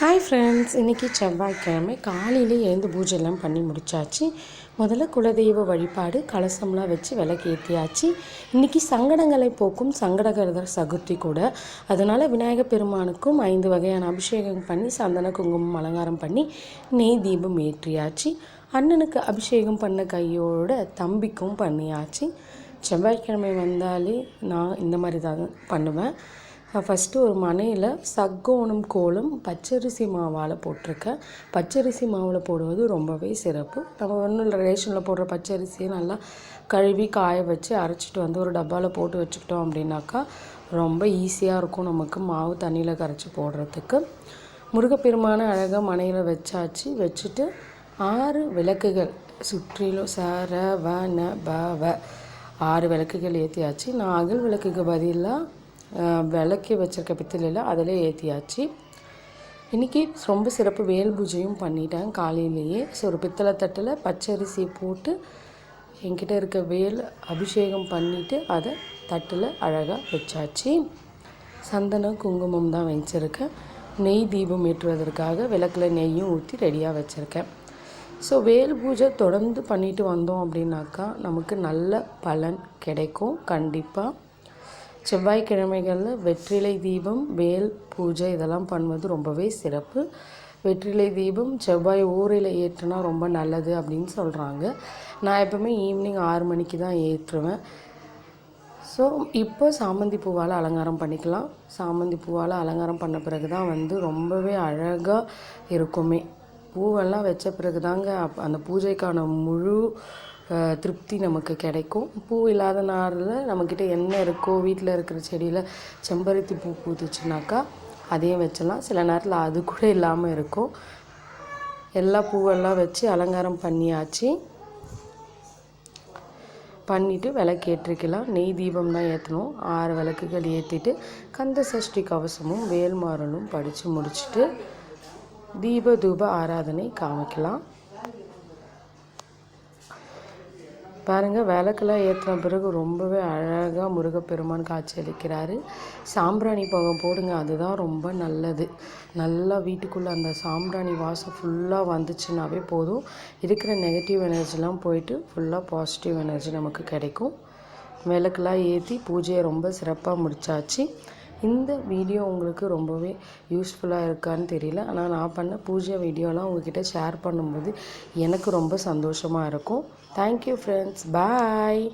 Hi friends, இன்றைக்கி செவ்வாய்க்கிழமை காலையில் எழுந்து பூஜைலாம் பண்ணி முடித்தாச்சு. முதல்ல குலதெய்வ வழிபாடு கலசம்லாம் வச்சு விளக்கு ஏற்றியாச்சு. இன்றைக்கி சங்கடங்களை போக்கும் சங்கடகரதர் சதுர்த்தி கூட. அதனால் விநாயகர் பெருமானுக்கும் 5 வகையான அபிஷேகம் பண்ணி சந்தன குங்குமம் அலங்காரம் பண்ணி நெய் தீபம் ஏற்றியாச்சு. அண்ணனுக்கு அபிஷேகம் பண்ண கையோட தம்பிக்கும் பண்ணியாச்சு. செவ்வாய்க்கிழமை வந்தாலே நான் இந்த மாதிரி தான் பண்ணுவேன். ஃபஸ்ட்டு ஒரு மனையில் சக்கோணம் கோலம் பச்சரிசி மாவால் போட்டிருக்கேன். பச்சரிசி மாவில் போடுவது ரொம்பவே சிறப்பு. நம்ம ஒன்றும் ரேஷனில் போடுற பச்சரிசியை நல்லா கழுவி காய வச்சு அரைச்சிட்டு வந்து ஒரு டப்பாவில் போட்டு வச்சுக்கிட்டோம் அப்படின்னாக்கா ரொம்ப ஈஸியாக இருக்கும் நமக்கு மாவு தண்ணியில் கரைச்சி போடுறதுக்கு. முருகப்பெருமான அழகாக மனையில் வச்சாச்சு. வச்சுட்டு 6 விளக்குகள் சுற்றிலும் சரவண பவ 6 விளக்குகள் ஏற்றியாச்சு. நான் அகல் விளக்குக்கு பதிலாக விளக்கி வச்சுருக்க பித்தளையில் அதில் ஏற்றியாச்சு. இன்றைக்கி ரொம்ப சிறப்பு வேல் பூஜையும் பண்ணிட்டேன் காலையிலேயே. ஸோ ஒரு பித்தளை தட்டில் பச்சரிசி போட்டு என்கிட்ட இருக்க வேல் அபிஷேகம் பண்ணிவிட்டு அதை தட்டில் அழகாக வச்சாச்சு. சந்தனம் குங்குமம் தான் வச்சுருக்கேன். நெய் தீபம் ஏற்றுவதற்காக விளக்கில் நெய்யும் ஊற்றி ரெடியாக வச்சுருக்கேன். ஸோ வேல் பூஜை தொடர்ந்து பண்ணிட்டு வந்தோம் அப்படின்னாக்கா நமக்கு நல்ல பலன் கிடைக்கும். கண்டிப்பாக செவ்வாய்க்கிழமைகளில் வெற்றிலை தீபம் வேல் பூஜை இதெல்லாம் பண்ணுவது ரொம்பவே சிறப்பு. வெற்றிலை தீபம் செவ்வாய் ஊரில் ஏற்றினா ரொம்ப நல்லது அப்படின்னு சொல்கிறாங்க. நான் எப்போவுமே ஈவினிங் 6 மணிக்கு தான் ஏற்றுவேன். ஸோ இப்போ சாமந்தி பூவால் அலங்காரம் பண்ணிக்கலாம். சாமந்தி பூவால் அலங்காரம் பண்ண பிறகு தான் ரொம்பவே அழகாக இருக்குமே. பூவெல்லாம் வச்ச பிறகு தாங்க அந்த பூஜைக்கான முழு திருப்தி நமக்கு கிடைக்கும். பூ இல்லாத நாளில் நம்மக்கிட்ட என்ன இருக்கோ வீட்டில் இருக்கிற செடியில் செம்பருத்தி பூ பூத்துச்சுனாக்கா அதையும் வச்சலாம். சில நேரத்தில் அது கூட இல்லாமல் இருக்கும். எல்லா பூவெல்லாம் வச்சு அலங்காரம் பண்ணியாச்சு. பண்ணிவிட்டு விளக்கு ஏற்றிக்கலாம். நெய் தீபம் தான் ஏற்றணும். 6 விளக்குகள் ஏற்றிட்டு கந்த சஷ்டி கவசமும் வேல்மாறலும் படித்து முடிச்சுட்டு தீப தூப ஆராதனை காமிக்கலாம். பாருங்கள், விளக்கெல்லாம் ஏற்றின பிறகு ரொம்பவே அழகாக முருகப்பெருமான் காட்சி அளிக்கிறாரு. சாம்பிராணி புகை போடுங்க, அதுதான் ரொம்ப நல்லது. நல்லா வீட்டுக்குள்ளே அந்த சாம்பிராணி வாசம் ஃபுல்லாக வந்துச்சுன்னாவே போதும். இருக்கிற நெகட்டிவ் எனர்ஜிலாம் போயிட்டு ஃபுல்லாக பாசிட்டிவ் எனர்ஜி நமக்கு கிடைக்கும். விளக்கெல்லாம் ஏற்றி பூஜையை ரொம்ப சிறப்பாக முடித்தாச்சு. இந்த வீடியோ உங்களுக்கு ரொம்பவே யூஸ்ஃபுல்லாக இருக்கான்னு தெரியல. ஆனால் நான் பண்ண பூஜை வீடியோலாம் உங்கள்கிட்ட ஷேர் பண்ணும்போது எனக்கு ரொம்ப சந்தோஷமாக இருக்கும். தேங்க்யூ ஃப்ரெண்ட்ஸ், பாய்.